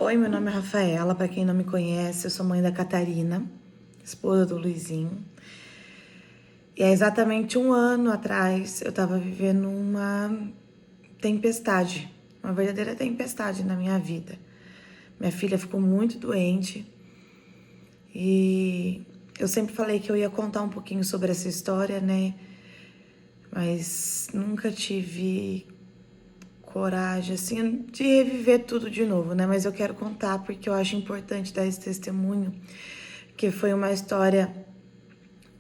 Oi, meu nome é Rafaela, para quem não me conhece, eu sou mãe da Catarina, esposa do Luizinho. E há exatamente um ano atrás eu estava vivendo uma tempestade, uma verdadeira tempestade na minha vida. Minha filha ficou muito doente e eu sempre falei que eu ia contar um pouquinho sobre essa história, né? Mas nunca tive coragem, assim, de reviver tudo de novo, né? Mas eu quero contar porque eu acho importante dar esse testemunho, que foi uma história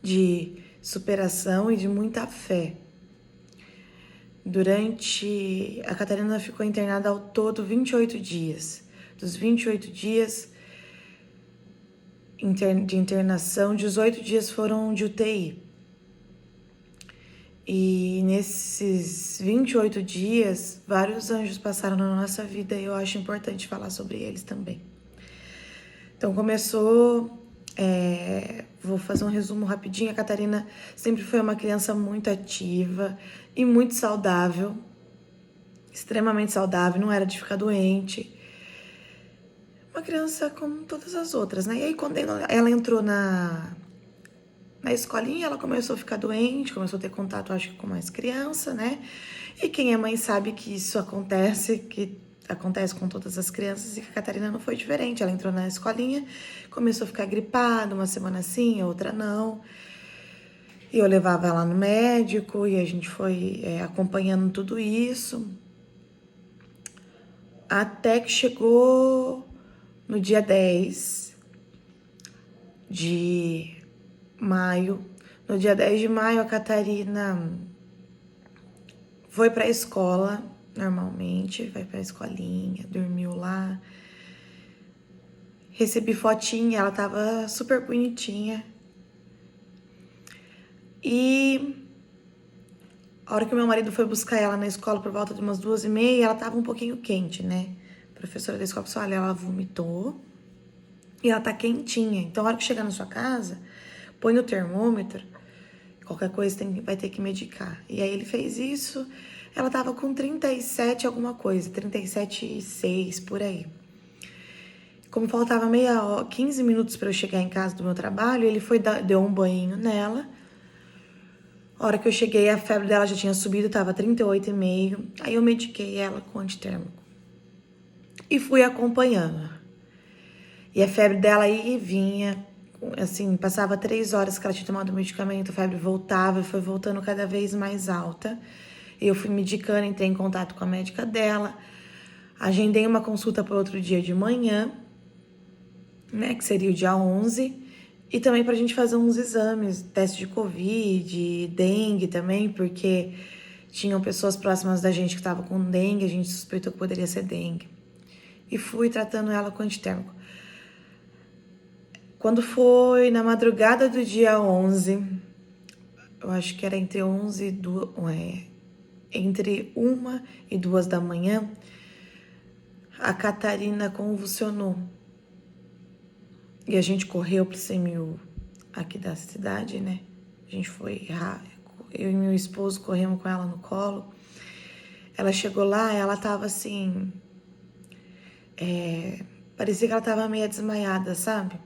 de superação e de muita fé. A Catarina ficou internada ao todo 28 dias. Dos 28 dias de internação, 18 dias foram de UTI. E nesses 28 dias, vários anjos passaram na nossa vida e eu acho importante falar sobre eles também. Então vou fazer um resumo rapidinho. A Catarina sempre foi uma criança muito ativa e muito saudável, extremamente saudável, não era de ficar doente. Uma criança como todas as outras, né? E aí quando ela entrou na escolinha, ela começou a ficar doente, começou a ter contato, acho que com mais criança, né? E quem é mãe sabe que isso acontece, que acontece com todas as crianças e que a Catarina não foi diferente. Ela entrou na escolinha, começou a ficar gripada, uma semana sim, outra não. E eu levava ela no médico e a gente foi acompanhando tudo isso. Até que chegou no dia 10 de maio. No dia 10 de maio, a Catarina foi pra escola, normalmente, vai pra escolinha, dormiu lá. Recebi fotinha, ela tava super bonitinha. E a hora que meu marido foi buscar ela na escola por volta de umas 2h30, ela tava um pouquinho quente, né? A professora da escola falou, olha, ela vomitou e ela tá quentinha. Então, a hora que chegar na sua casa, põe o termômetro, qualquer coisa vai ter que medicar. E aí ele fez isso, ela tava com 37 alguma coisa, 37,6 por aí. Como faltava 15 minutos para eu chegar em casa do meu trabalho, ele deu um banho nela. A hora que eu cheguei, a febre dela já tinha subido, tava 38,5. Aí eu mediquei ela com antitérmico. E fui acompanhando. E a febre dela aí vinha, assim, passava 3 horas que ela tinha tomado o medicamento, a febre voltava e foi voltando cada vez mais alta. Eu fui medicando, entrei em contato com a médica dela, agendei uma consulta para outro dia de manhã, né, que seria o dia 11, e também pra gente fazer uns exames, teste de Covid, dengue também, porque tinham pessoas próximas da gente que estavam com dengue, a gente suspeitou que poderia ser dengue. E fui tratando ela com antitérmico. Quando foi na madrugada do dia 11, eu acho que era entre 11 e 2, entre 1 e 2 da manhã, a Catarina convulsionou. E a gente correu pro CMU aqui da cidade, né? A gente foi, eu e meu esposo corremos com ela no colo. Ela chegou lá, ela tava assim, parecia que ela tava meio desmaiada, sabe?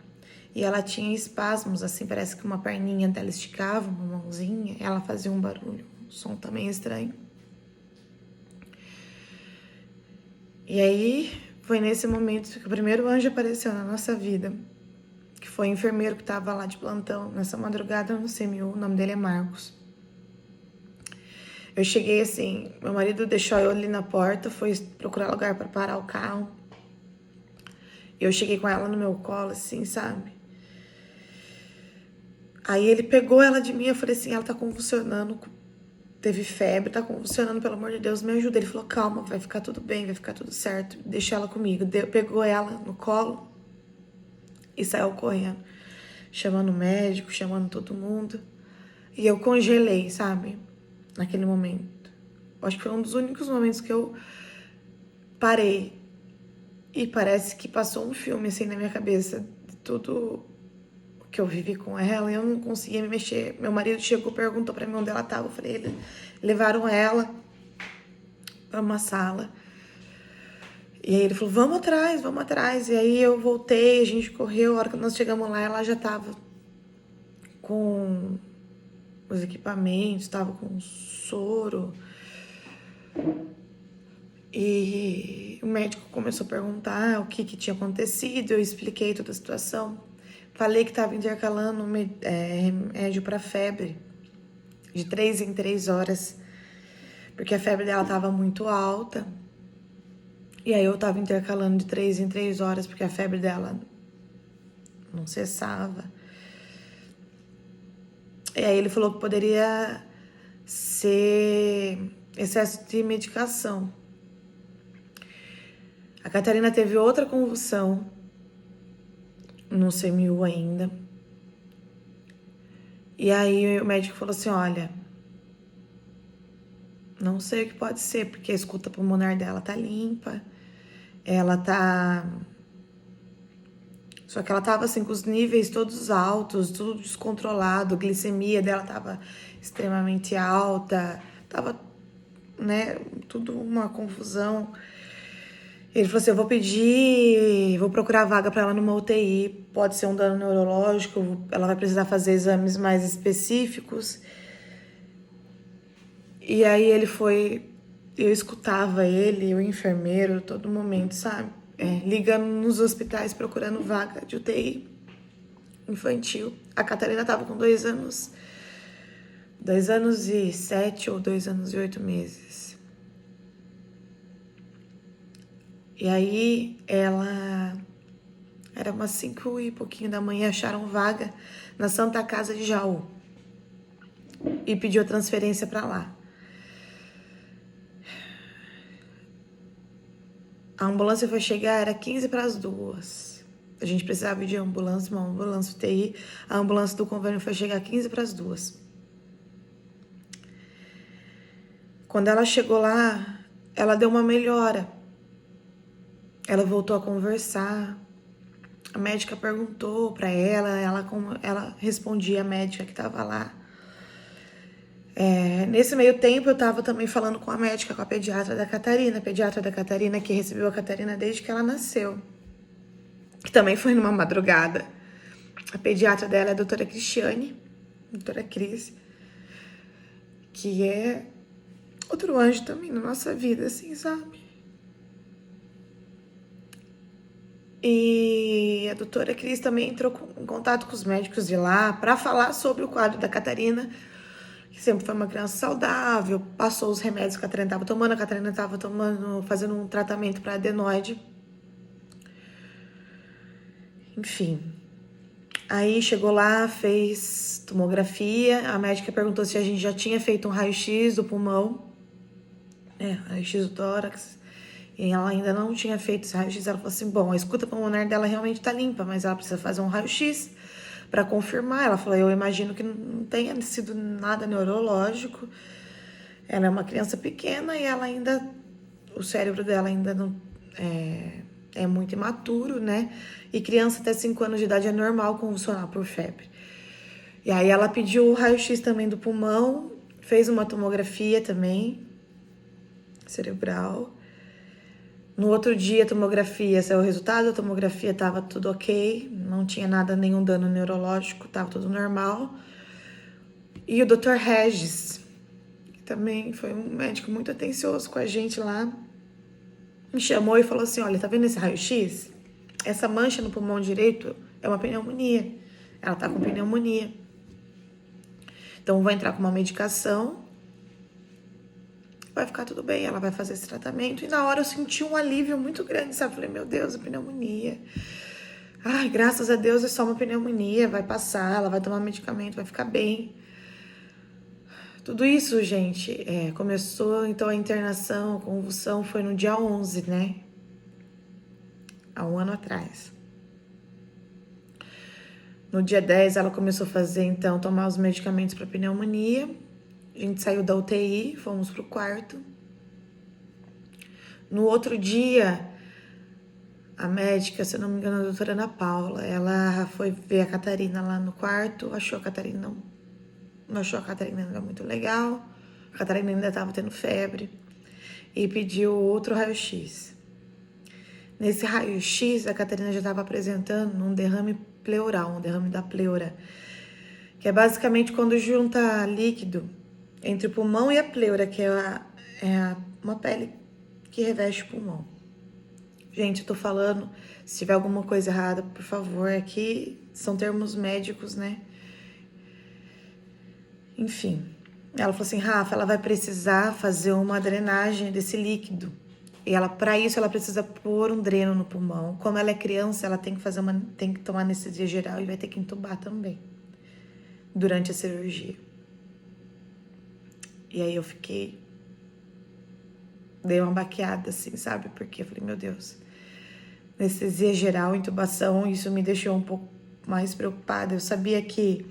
E ela tinha espasmos, assim, parece que uma perninha dela esticava, uma mãozinha, ela fazia um barulho, um som também estranho. E aí, foi nesse momento que o primeiro anjo apareceu na nossa vida, que foi o enfermeiro que tava lá de plantão nessa madrugada no CMU, o nome dele é Marcos. Eu cheguei assim, meu marido deixou eu ali na porta, foi procurar lugar para parar o carro. Eu cheguei com ela no meu colo, assim, sabe? Aí ele pegou ela de mim, eu falei assim, ela tá convulsionando, teve febre, tá convulsionando, pelo amor de Deus, me ajuda. Ele falou, calma, vai ficar tudo bem, vai ficar tudo certo, deixa ela comigo. Pegou ela no colo e saiu correndo, chamando o médico, chamando todo mundo. E eu congelei, sabe? Naquele momento. Acho que foi um dos únicos momentos que eu parei. E parece que passou um filme assim na minha cabeça de tudo que eu vivi com ela. E eu não conseguia me mexer. Meu marido chegou, perguntou pra mim onde ela tava. Eu falei, levaram ela pra uma sala. E aí ele falou, vamos atrás, vamos atrás. E aí eu voltei, a gente correu. A hora que nós chegamos lá, ela já tava com os equipamentos, tava com soro. E o médico começou a perguntar o que tinha acontecido. Eu expliquei toda a situação. Falei que estava intercalando remédio para febre, de 3 em 3 horas, porque a febre dela estava muito alta. E aí eu tava intercalando de 3 em 3 horas, porque a febre dela não cessava. E aí ele falou que poderia ser excesso de medicação. A Catarina teve outra convulsão no CMU ainda. E aí o médico falou assim, olha, não sei o que pode ser, porque a escuta pulmonar dela tá limpa. Ela tá... Só que ela tava assim com os níveis todos altos, tudo descontrolado, a glicemia dela tava extremamente alta, tava, né, tudo uma confusão. Ele falou assim, vou procurar vaga para ela numa UTI, pode ser um dano neurológico, ela vai precisar fazer exames mais específicos. E aí ele foi, eu escutava ele, o enfermeiro, todo momento, sabe? Ligando nos hospitais, procurando vaga de UTI infantil. A Catarina tava com 2 anos, 2 anos e 7 ou 2 anos e 8 meses. E aí ela, era umas 5 e pouquinho da manhã, acharam vaga na Santa Casa de Jaú e pediu a transferência para lá. A ambulância foi chegar, era 15 para as 2. A gente precisava de ambulância, uma ambulância UTI. A ambulância do convênio foi chegar 15 para as 2. Quando ela chegou lá, ela deu uma melhora. Ela voltou a conversar. A médica perguntou para ela respondia a médica que estava lá. Nesse meio tempo, eu estava também falando com a médica, com a pediatra da Catarina, que recebeu a Catarina desde que ela nasceu. Que também foi numa madrugada. A pediatra dela é a doutora Cristiane, doutora Cris, que é outro anjo também na nossa vida, assim, sabe? E a doutora Cris também entrou em contato com os médicos de lá para falar sobre o quadro da Catarina, que sempre foi uma criança saudável, passou os remédios que a Catarina estava tomando, fazendo um tratamento para adenoide. Enfim. Aí chegou lá, fez tomografia, a médica perguntou se a gente já tinha feito um raio-x do pulmão, raio-x do tórax, e ela ainda não tinha feito esse raio-x. Ela falou assim, bom, a escuta pulmonar dela realmente tá limpa, mas ela precisa fazer um raio-x para confirmar. Ela falou, eu imagino que não tenha sido nada neurológico, ela é uma criança pequena e ela ainda, o cérebro dela ainda não é muito imaturo, né? E criança até 5 anos de idade é normal convulsionar por febre. E aí ela pediu o raio-x também do pulmão, fez uma tomografia também, cerebral. No outro dia, a tomografia saiu o resultado, a tomografia estava tudo ok, não tinha nada, nenhum dano neurológico, estava tudo normal. E o Dr. Regis, que também foi um médico muito atencioso com a gente lá, me chamou e falou assim, olha, tá vendo esse raio-x? Essa mancha no pulmão direito é uma pneumonia. Ela tá com pneumonia. Então, vai entrar com uma medicação, vai ficar tudo bem, ela vai fazer esse tratamento. E na hora eu senti um alívio muito grande, sabe? Falei, meu Deus, a pneumonia. Ai, graças a Deus é só uma pneumonia, vai passar, ela vai tomar medicamento, vai ficar bem. Tudo isso, gente, começou, então, a internação, a convulsão, foi no dia 11, né? Há 1 ano atrás. No dia 10, ela começou a fazer, então, tomar os medicamentos para pneumonia. A gente saiu da UTI, fomos pro quarto. No outro dia, a médica, se eu não me engano, a doutora Ana Paula, ela foi ver a Catarina lá no quarto, achou a Catarina ainda muito legal, a Catarina ainda estava tendo febre e pediu outro raio-x. Nesse raio-x, a Catarina já estava apresentando um derrame pleural, um derrame da pleura, que é basicamente quando junta líquido entre o pulmão e a pleura, que uma pele que reveste o pulmão. Gente, eu tô falando, se tiver alguma coisa errada, por favor, aqui são termos médicos, né? Enfim, ela falou assim, Rafa, ela vai precisar fazer uma drenagem desse líquido. E ela, para isso, ela precisa pôr um dreno no pulmão. Como ela é criança, ela tem que tomar anestesia geral e vai ter que entubar também durante a cirurgia. E aí eu dei uma baqueada assim, sabe? Porque eu falei, meu Deus, anestesia geral, intubação, isso me deixou um pouco mais preocupada. Eu sabia que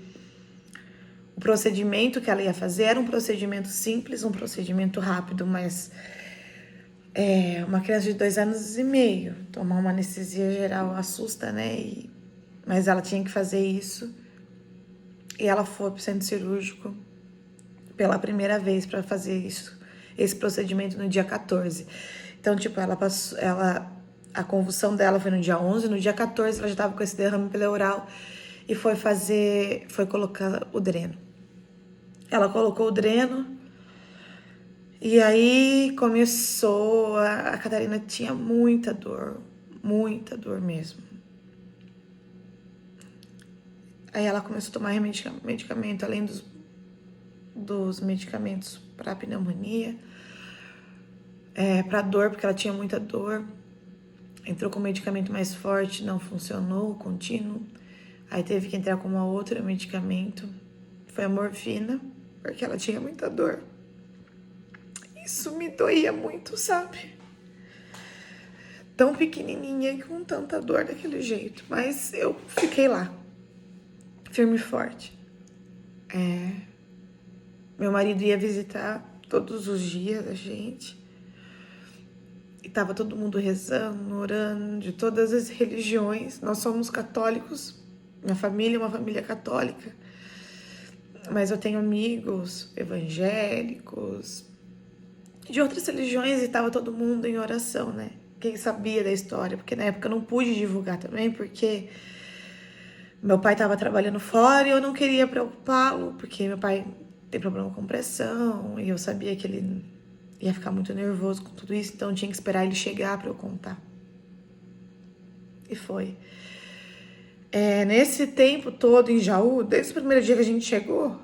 o procedimento que ela ia fazer era um procedimento simples, um procedimento rápido, mas uma criança de 2 anos e meio, tomar uma anestesia geral assusta, né? Mas ela tinha que fazer isso. E ela foi pro centro cirúrgico pela primeira vez para fazer esse procedimento no dia 14. Então, tipo, a convulsão dela foi no dia 11, no dia 14 ela já tava com esse derrame pleural e foi colocar o dreno. Ela colocou o dreno e aí começou, a Catarina tinha muita dor mesmo. Aí ela começou a tomar medicamento, além dos medicamentos para pneumonia, para dor, porque ela tinha muita dor. Entrou com um medicamento mais forte, não funcionou, contínuo. Aí teve que entrar com uma outra medicamento, foi a morfina, porque ela tinha muita dor. Isso me doía muito, sabe? Tão pequenininha e com tanta dor daquele jeito. Mas eu fiquei lá, firme e forte. Meu marido ia visitar todos os dias a gente. E tava todo mundo rezando, orando, de todas as religiões. Nós somos católicos. Minha família é uma família católica. Mas eu tenho amigos evangélicos, de outras religiões, e tava todo mundo em oração, né? Quem sabia da história, porque na época eu não pude divulgar também, porque meu pai tava trabalhando fora e eu não queria preocupá-lo, porque meu pai tem problema com pressão e eu sabia que ele ia ficar muito nervoso com tudo isso, então eu tinha que esperar ele chegar pra eu contar. E foi. Nesse tempo todo em Jaú, desde o primeiro dia que a gente chegou,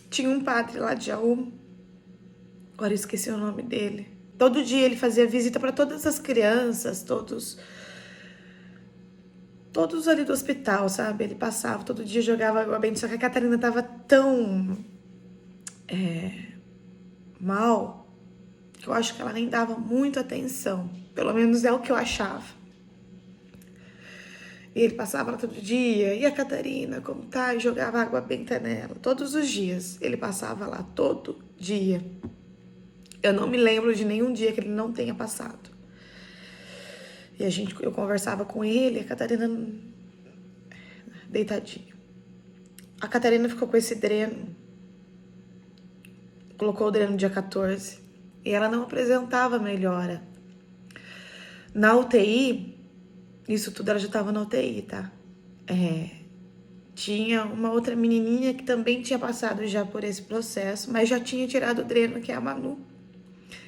tinha um padre lá de Jaú, agora eu esqueci o nome dele. Todo dia ele fazia visita para todas as crianças, todos ali do hospital, sabe? Ele passava, todo dia jogava água benta, só que a Catarina tava tão mal que eu acho que ela nem dava muita atenção. Pelo menos é o que eu achava. E ele passava lá todo dia, e a Catarina, como tá? E jogava água benta nela. Todos os dias ele passava lá, todo dia. Eu não me lembro de nenhum dia que ele não tenha passado. E eu conversava com ele, a Catarina deitadinha. A Catarina ficou com esse dreno, colocou o dreno no dia 14, e ela não apresentava melhora. Na UTI, isso tudo ela já estava na UTI, tá? Tinha uma outra menininha que também tinha passado já por esse processo, mas já tinha tirado o dreno, que é a Manu.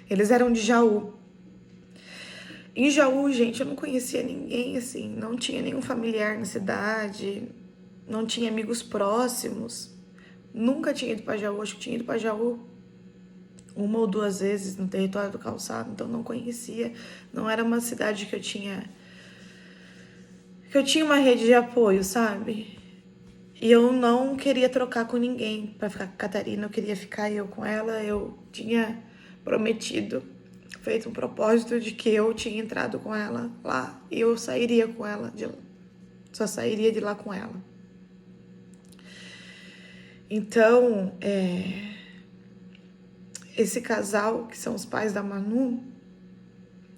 Eles eram de Jaú. Em Jaú, gente, eu não conhecia ninguém, assim, não tinha nenhum familiar na cidade, não tinha amigos próximos. Nunca tinha ido pra Jaú, acho que tinha ido pra Jaú 1 ou 2 vezes no território do Calçado, então não conhecia. Não era uma cidade que eu tinha uma rede de apoio, sabe? E eu não queria trocar com ninguém pra ficar com a Catarina, eu queria ficar eu com ela. Eu tinha prometido, feito um propósito de que eu tinha entrado com ela lá e eu sairia com ela de lá. Só sairia de lá com ela. Então, esse casal, que são os pais da Manu,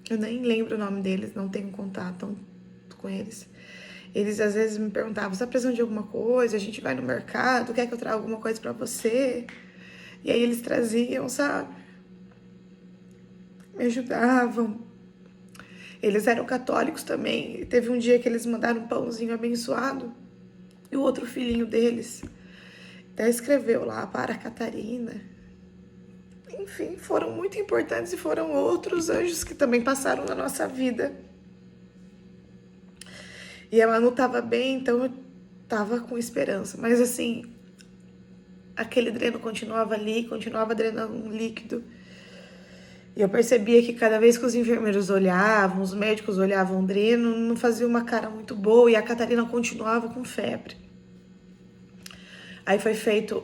eu nem lembro o nome deles, não tenho contato com eles. Eles às vezes me perguntavam, você tá precisando de alguma coisa? A gente vai no mercado, quer que eu traga alguma coisa pra você? E aí eles traziam, sabe? Me ajudavam. Eles eram católicos também. Teve um dia que eles mandaram um pãozinho abençoado. E o outro filhinho deles até escreveu lá para a Catarina. Enfim, foram muito importantes e foram outros anjos que também passaram na nossa vida. E ela não estava bem, então eu estava com esperança. Mas assim, aquele dreno continuava ali, continuava drenando um líquido. E eu percebia que cada vez que os enfermeiros olhavam, os médicos olhavam o dreno, não fazia uma cara muito boa e a Catarina continuava com febre. Aí foi feito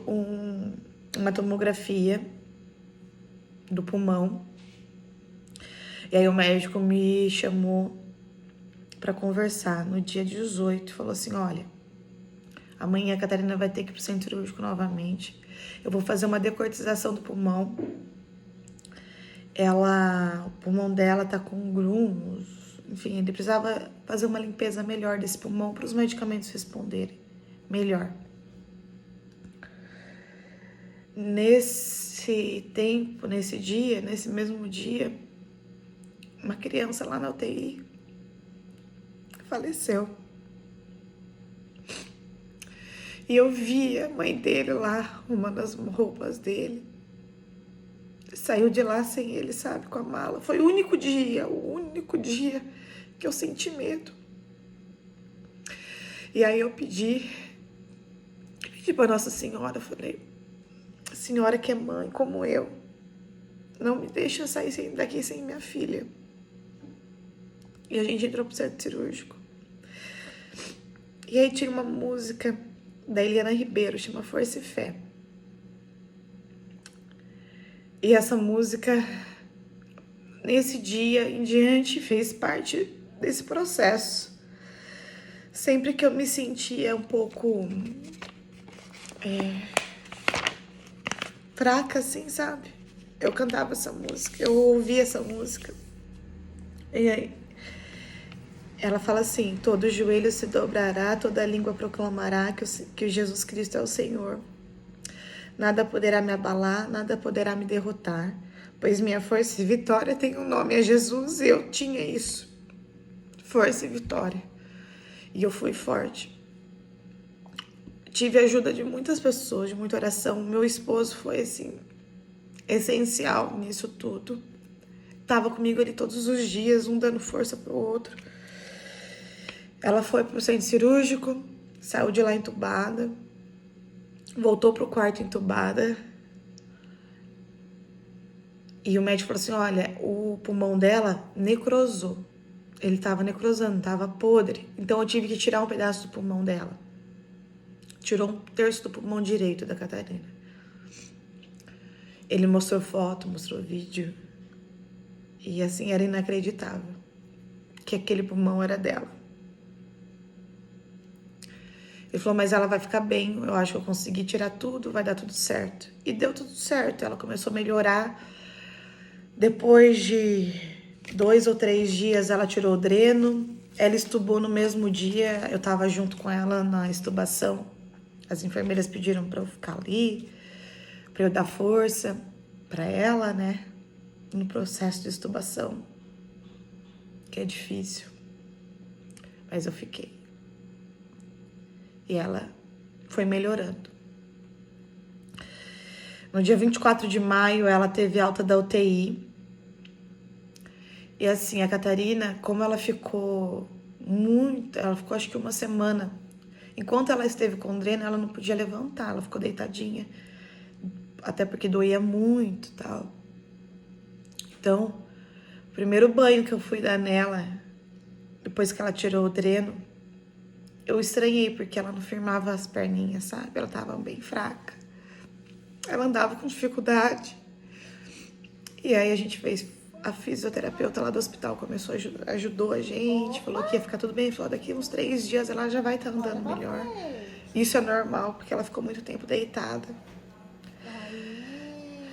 uma tomografia do pulmão. E aí o médico me chamou para conversar no dia 18. Falou assim, olha, amanhã a Catarina vai ter que ir pro centro cirúrgico novamente. Eu vou fazer uma decortização do pulmão. O pulmão dela tá com grumos. Enfim, ele precisava fazer uma limpeza melhor desse pulmão para os medicamentos responderem melhor. Nesse tempo, nesse mesmo dia, uma criança lá na UTI faleceu. E eu vi a mãe dele lá, arrumando as roupas dele. Saiu de lá sem ele, sabe, com a mala. Foi o único dia que eu senti medo. E aí eu pedi para Nossa Senhora, falei, Senhora que é mãe como eu, não me deixa sair daqui sem minha filha. E a gente entrou pro centro cirúrgico. E aí tinha uma música da Eliana Ribeiro, chama Força e Fé. E essa música, nesse dia em diante, fez parte desse processo. Sempre que eu me sentia um pouco fraca, assim, sabe? Eu cantava essa música, eu ouvia essa música. E aí, ela fala assim, todo joelho se dobrará, toda língua proclamará que Jesus Cristo é o Senhor. Nada poderá me abalar, nada poderá me derrotar, pois minha força e vitória tem um nome, é Jesus, e eu tinha isso. Força e vitória. E eu fui forte. Tive a ajuda de muitas pessoas, de muita oração. Meu esposo foi, assim, essencial nisso tudo. Tava comigo ali todos os dias, um dando força pro outro. Ela foi pro centro cirúrgico, saiu de lá entubada, voltou pro quarto entubada. E o médico falou assim, olha, o pulmão dela necrosou. Ele tava necrosando, tava podre. Então eu tive que tirar um pedaço do pulmão dela. Tirou 1/3 do pulmão direito da Catarina. Ele mostrou foto, mostrou vídeo. E assim, era inacreditável que aquele pulmão era dela. Ele falou, mas ela vai ficar bem, eu acho que eu consegui tirar tudo, vai dar tudo certo. E deu tudo certo, ela começou a melhorar. Depois de 2 ou 3 dias, ela tirou o dreno. Ela estubou no mesmo dia, eu tava junto com ela na estubação. As enfermeiras pediram pra eu ficar ali, pra eu dar força pra ela, né? No processo de estubação, que é difícil. Mas eu fiquei. E ela foi melhorando. No dia 24 de maio, ela teve alta da UTI. E assim, a Catarina, como ela ficou acho que uma semana. Enquanto ela esteve com dreno, ela não podia levantar, ela ficou deitadinha. Até porque doía muito e tal. Então, o primeiro banho que eu fui dar nela, depois que ela tirou o dreno, eu estranhei, porque ela não firmava as perninhas, sabe? Ela tava bem fraca. Ela andava com dificuldade. E aí a gente fez, a fisioterapeuta lá do hospital ajudou a gente, falou que ia ficar tudo bem. Falou, daqui uns 3 dias ela já vai estar andando melhor. Isso é normal, porque ela ficou muito tempo deitada.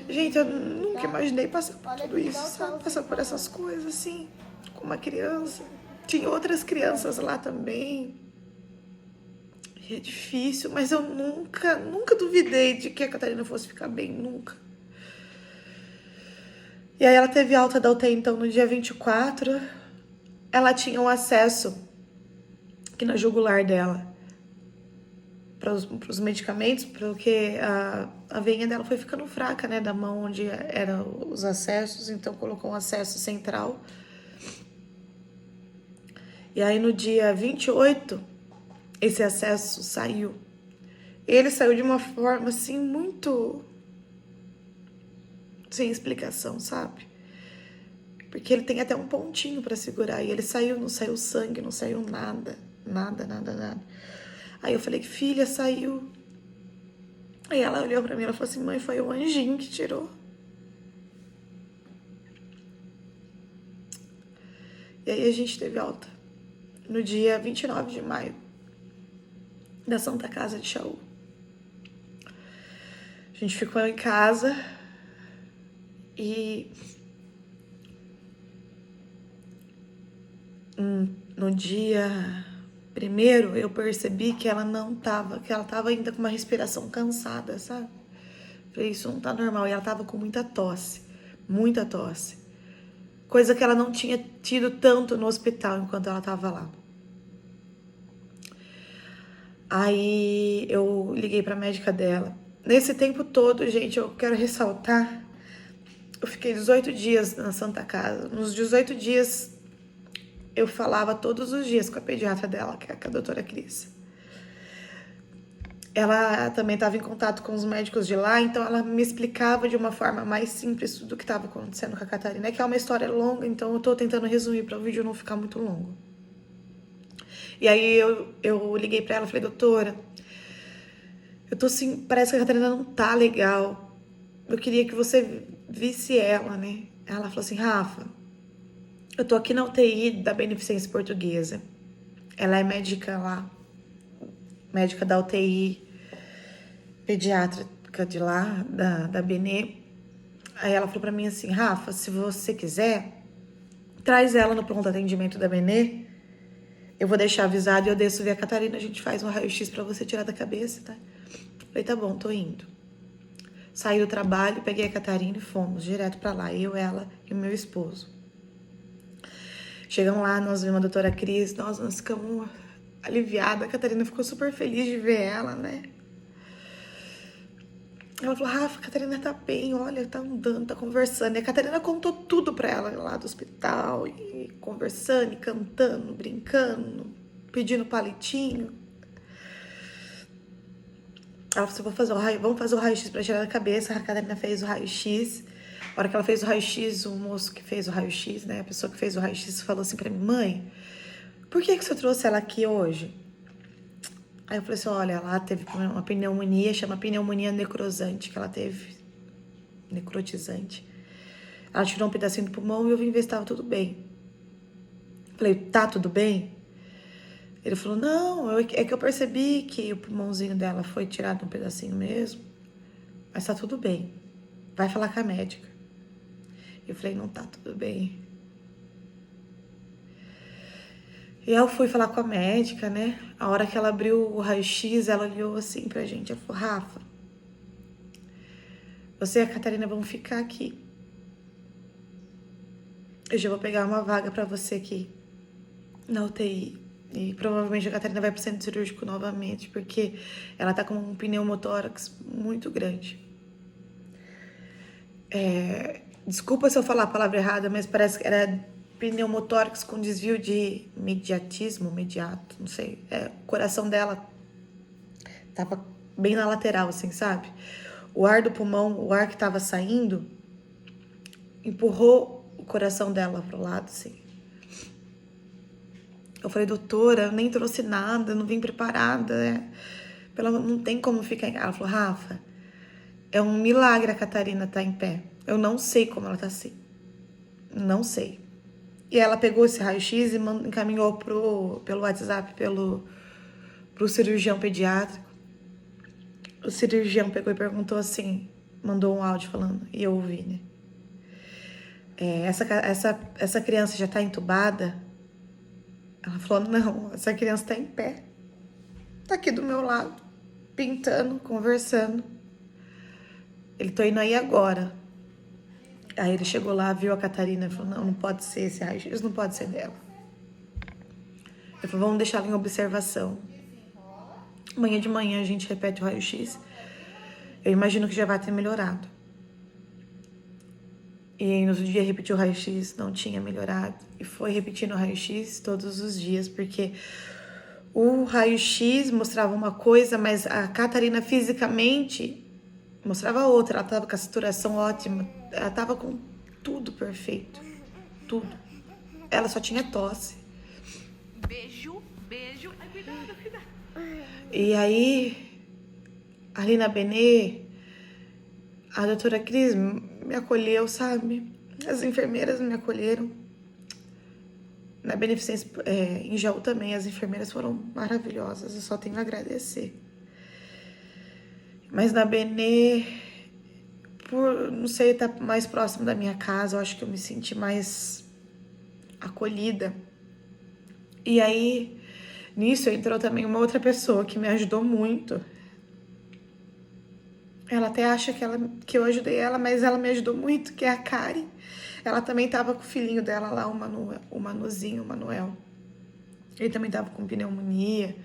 Gente, eu nunca imaginei passar por tudo isso, sabe? Passar por essas coisas, assim, com uma criança. Tinha outras crianças lá também. E é difícil, mas eu nunca duvidei de que a Catarina fosse ficar bem, nunca. E aí ela teve alta da UTI, então, no dia 24. ela tinha um acesso aqui na jugular dela para os medicamentos, porque a veinha dela foi ficando fraca, né, da mão onde eram os acessos, então colocou um acesso central. E aí no dia 28, esse acesso saiu. Ele saiu de uma forma assim muito sem explicação, sabe? Porque ele tem até um pontinho pra segurar. E ele saiu, não saiu sangue, não saiu nada. Nada, nada, nada. Aí eu falei, filha, saiu. Aí ela olhou pra mim e falou assim, mãe, foi o anjinho que tirou. E aí a gente teve alta no dia 29 de maio da Santa Casa de Chaú. A gente ficou em casa e no dia primeiro eu percebi que ela tava ainda com uma respiração cansada, sabe? Falei, isso não tá normal. E ela tava com muita tosse. Coisa que ela não tinha tido tanto no hospital enquanto ela tava lá. Aí eu liguei pra médica dela. Nesse tempo todo, gente, eu quero ressaltar, eu fiquei 18 dias na Santa Casa. Nos 18 dias, eu falava todos os dias com a pediatra dela, que é a doutora Cris. Ela também estava em contato com os médicos de lá, então ela me explicava de uma forma mais simples tudo o que estava acontecendo com a Catarina, que é uma história longa, então eu tô tentando resumir para o vídeo não ficar muito longo. E aí eu liguei para ela e falei, doutora, eu tô assim, parece que a Catarina não tá legal. Eu queria que você visse ela, né? Ela falou assim, Rafa, eu tô aqui na UTI da Beneficência Portuguesa. Ela é médica lá, médica da UTI pediátrica de lá, da Benê. Aí ela falou pra mim assim, Rafa, se você quiser, traz ela no pronto atendimento da Benê. Eu vou deixar avisado e eu desço ver a Catarina, a gente faz um raio-x pra você tirar da cabeça, tá? Falei, tá bom, tô indo. Saí do trabalho, peguei a Catarina e fomos direto pra lá, eu, ela e o meu esposo. Chegamos lá, nós vimos a doutora Cris, nós ficamos aliviadas, a Catarina ficou super feliz de ver ela, né? Ela falou, Rafa, a Catarina tá bem, olha, tá andando, tá conversando. E a Catarina contou tudo pra ela lá do hospital, e conversando, e cantando, brincando, pedindo palitinho. Ela falou, vamos fazer o raio-x pra tirar da cabeça. A Catarina fez o raio-x. A hora que ela fez o raio-x, o moço que fez o raio-x, né, a pessoa que fez o raio-x falou assim pra mim, mãe, por que você trouxe ela aqui hoje? Aí eu falei assim, olha, ela teve uma pneumonia, chama pneumonia necrosante, que ela teve, necrotizante. Ela tirou um pedacinho do pulmão e eu vim ver se estava tudo bem. Falei, tá tudo bem? Ele falou, não, é que eu percebi que o pulmãozinho dela foi tirado um pedacinho mesmo, mas tá tudo bem. Vai falar com a médica. Eu falei, não tá tudo bem. E eu fui falar com a médica, né? A hora que ela abriu o raio-x, ela olhou assim pra gente. Ela falou, Rafa, você e a Catarina vão ficar aqui. Eu já vou pegar uma vaga pra você aqui na UTI. E provavelmente a Catarina vai pro centro cirúrgico novamente, porque ela tá com um pneumotórax muito grande. Desculpa se eu falar a palavra errada, mas parece que era pneumotórax com desvio de mediato, não sei. O coração dela tava bem na lateral, assim, sabe? O ar do pulmão, o ar que tava saindo, empurrou o coração dela pro lado, assim. Eu falei, doutora, eu nem trouxe nada, não vim preparada, né? Não tem como ficar em casa. Ela falou, Rafa, é um milagre a Catarina tá em pé. Eu não sei como ela tá assim. Não sei. E ela pegou esse raio-x e encaminhou pelo WhatsApp, pro cirurgião pediátrico. O cirurgião pegou e perguntou assim, mandou um áudio falando, e eu ouvi, né? Essa criança já tá entubada? Ela falou, não, essa criança tá em pé. Tá aqui do meu lado, pintando, conversando. Ele tô indo aí agora. Aí ele chegou lá, viu a Catarina e falou, não pode ser esse raio-x, não pode ser dela. Eu falei, vamos deixar ela em observação. Amanhã de manhã a gente repete o raio-x. Eu imagino que já vai ter melhorado. E no outro dia repetiu o raio-x, não tinha melhorado. E foi repetindo o raio-x todos os dias, porque o raio-x mostrava uma coisa, mas a Catarina fisicamente mostrava outra. Ela tava com a saturação ótima, ela tava com tudo perfeito, tudo. Ela só tinha tosse. Beijo, beijo. Ai, cuidado, cuidado. E aí, ali na Benê, a doutora Cris me acolheu, sabe? As enfermeiras me acolheram. Na Beneficência, em Jaú também, as enfermeiras foram maravilhosas. Eu só tenho a agradecer. Mas na Benê, por, não sei, estar mais próximo da minha casa, eu acho que eu me senti mais acolhida. E aí, nisso entrou também uma outra pessoa que me ajudou muito. Ela até acha que eu ajudei ela, mas ela me ajudou muito, que é a Karen. Ela também tava com o filhinho dela lá, o Manuzinho, o Manuel. Ele também tava com pneumonia.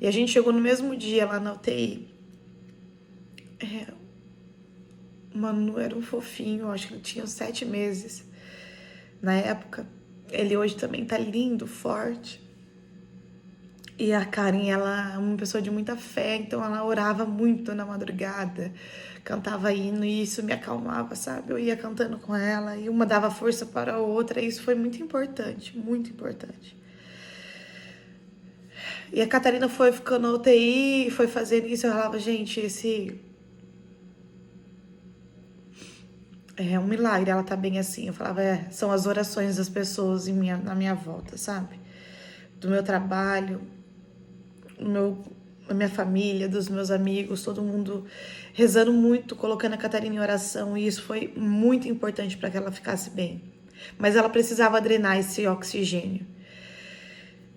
E a gente chegou no mesmo dia lá na UTI. O Manu era um fofinho, acho que ele tinha uns 7 meses na época. Ele hoje também tá lindo, forte. E a Karen, ela é uma pessoa de muita fé, então ela orava muito na madrugada, cantava hino e isso me acalmava, sabe? Eu ia cantando com ela e uma dava força para a outra e isso foi muito importante, muito importante. E a Catarina foi ficando na UTI, foi fazendo isso, eu falava, gente, esse é um milagre, ela tá bem assim. Eu falava, são as orações das pessoas na minha volta, sabe? Do meu trabalho, da minha família, dos meus amigos, todo mundo rezando muito, colocando a Catarina em oração, e isso foi muito importante para que ela ficasse bem. Mas ela precisava drenar esse oxigênio.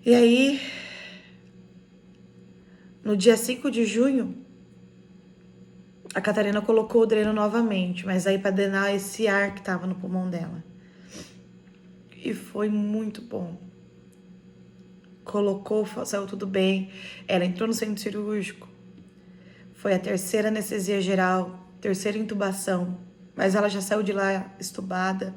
E aí, no dia 5 de junho, a Catarina colocou o dreno novamente, mas aí para drenar esse ar que estava no pulmão dela. E foi muito bom. Colocou, saiu tudo bem. Ela entrou no centro cirúrgico. Foi a terceira anestesia geral, terceira intubação. Mas ela já saiu de lá estubada.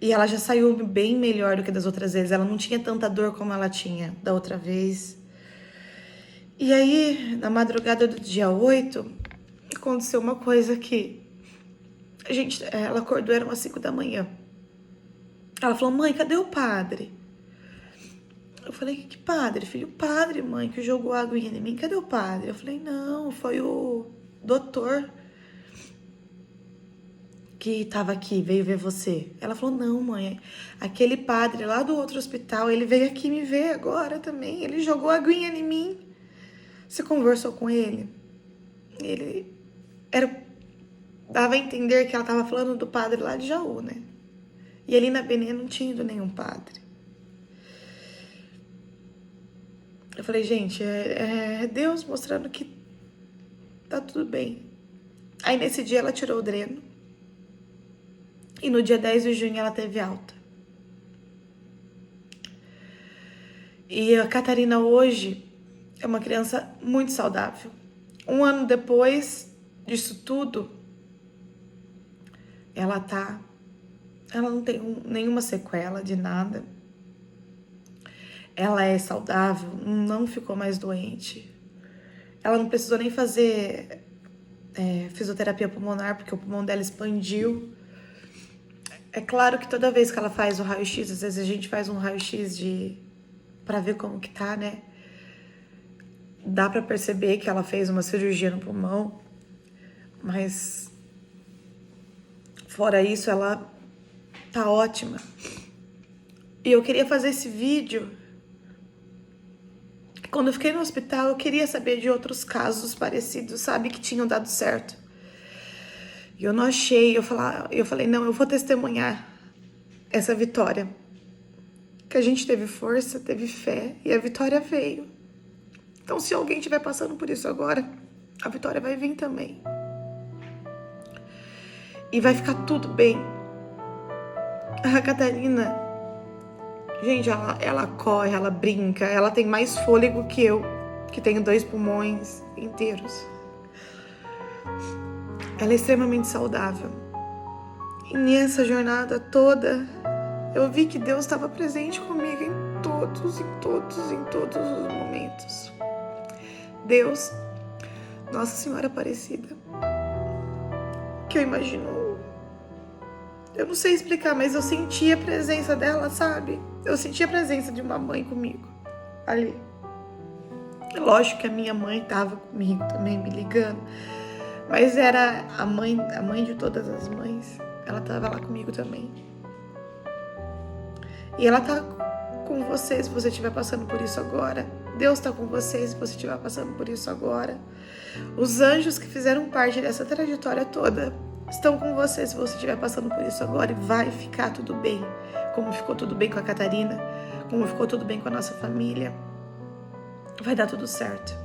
E ela já saiu bem melhor do que das outras vezes. Ela não tinha tanta dor como ela tinha da outra vez. E aí, na madrugada do dia 8, aconteceu uma coisa que... ela acordou, eram umas 5 da manhã. Ela falou, mãe, cadê o padre? Eu falei, que padre? Filho, padre, mãe, que jogou água em mim. Cadê o padre? Eu falei, não, foi o doutor que tava aqui, veio ver você. Ela falou, não, mãe, aquele padre lá do outro hospital, ele veio aqui me ver agora também. Ele jogou aguinha em mim. Você conversou com ele? Ele dava a entender que ela tava falando do padre lá de Jaú, né? E ali na Benê não tinha ido nenhum padre. Eu falei, gente, é Deus mostrando que tá tudo bem. Aí nesse dia ela tirou o dreno. E no dia 10 de junho ela teve alta. E a Catarina hoje é uma criança muito saudável. 1 ano depois disso tudo, ela não tem nenhuma sequela de nada. Ela é saudável, não ficou mais doente. Ela não precisou nem fazer fisioterapia pulmonar, porque o pulmão dela expandiu. É claro que toda vez que ela faz o raio-x, às vezes a gente faz um raio-x pra ver como que tá, né? Dá pra perceber que ela fez uma cirurgia no pulmão, mas fora isso, ela tá ótima. E eu queria fazer esse vídeo. Quando eu fiquei no hospital, eu queria saber de outros casos parecidos, sabe, que tinham dado certo. E eu não achei, eu falei, não, eu vou testemunhar essa vitória. Que a gente teve força, teve fé e a vitória veio. Então, se alguém estiver passando por isso agora, a vitória vai vir também. E vai ficar tudo bem. A Catarina, Gente, ela corre, ela brinca, ela tem mais fôlego que eu, que tenho 2 pulmões inteiros. Ela é extremamente saudável. E nessa jornada toda, eu vi que Deus estava presente comigo em todos os momentos. Deus, Nossa Senhora Aparecida, que eu imagino, eu não sei explicar, mas eu senti a presença dela, sabe? Eu senti a presença de uma mãe comigo ali. Lógico que a minha mãe estava comigo também, me ligando, mas era a mãe de todas as mães. Ela estava lá comigo também. E ela tá com você se você estiver passando por isso agora. Deus está com você se você estiver passando por isso agora. Os anjos que fizeram parte dessa trajetória toda estão com você se você estiver passando por isso agora. E vai ficar tudo bem. Como ficou tudo bem com a Catarina, como ficou tudo bem com a nossa família. Vai dar tudo certo.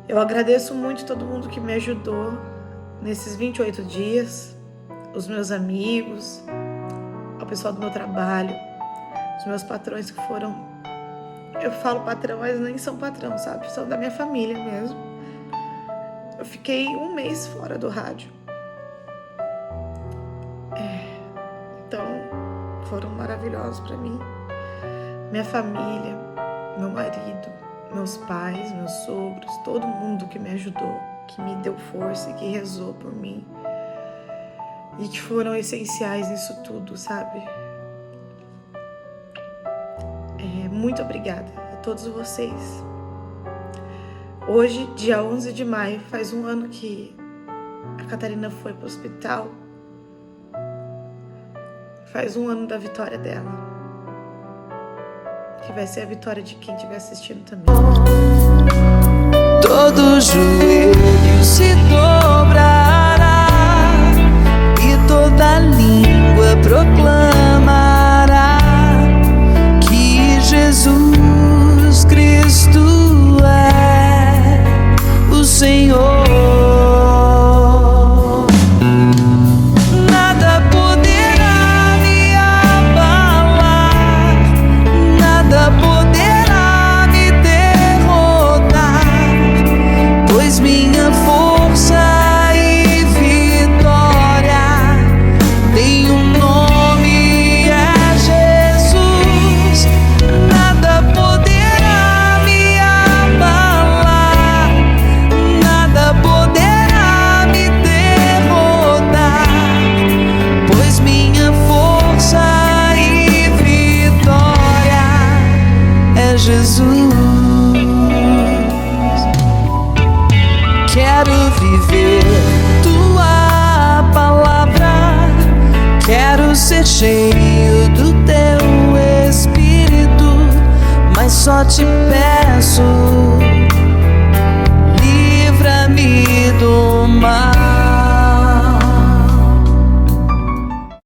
Eu agradeço muito todo mundo que me ajudou nesses 28 dias. Os meus amigos, o pessoal do meu trabalho, os meus patrões que foram... Eu falo patrão, mas nem são patrão, sabe? São da minha família mesmo. Eu fiquei 1 mês fora do rádio. Então, foram maravilhosos pra mim. Minha família, meu marido, meus pais, meus sogros, todo mundo que me ajudou, que me deu força, que rezou por mim. E que foram essenciais nisso tudo, sabe? Muito obrigada a todos vocês. Hoje, dia 11 de maio, faz 1 ano que a Catarina foi pro hospital. Faz 1 ano da vitória dela. Que vai ser a vitória de quem estiver assistindo também. Todo joelho se dobrará e toda língua proclamará que Jesus Cristo é o Senhor. Nada poderá me abalar, nada poderá me derrotar, pois minha força e vitória tem um nome, é Jesus. Nada poderá me abalar, nada poderá me derrotar, pois minha força e vitória é Jesus. Quero viver tua palavra, quero ser cheio do teu Espírito, mas só te peço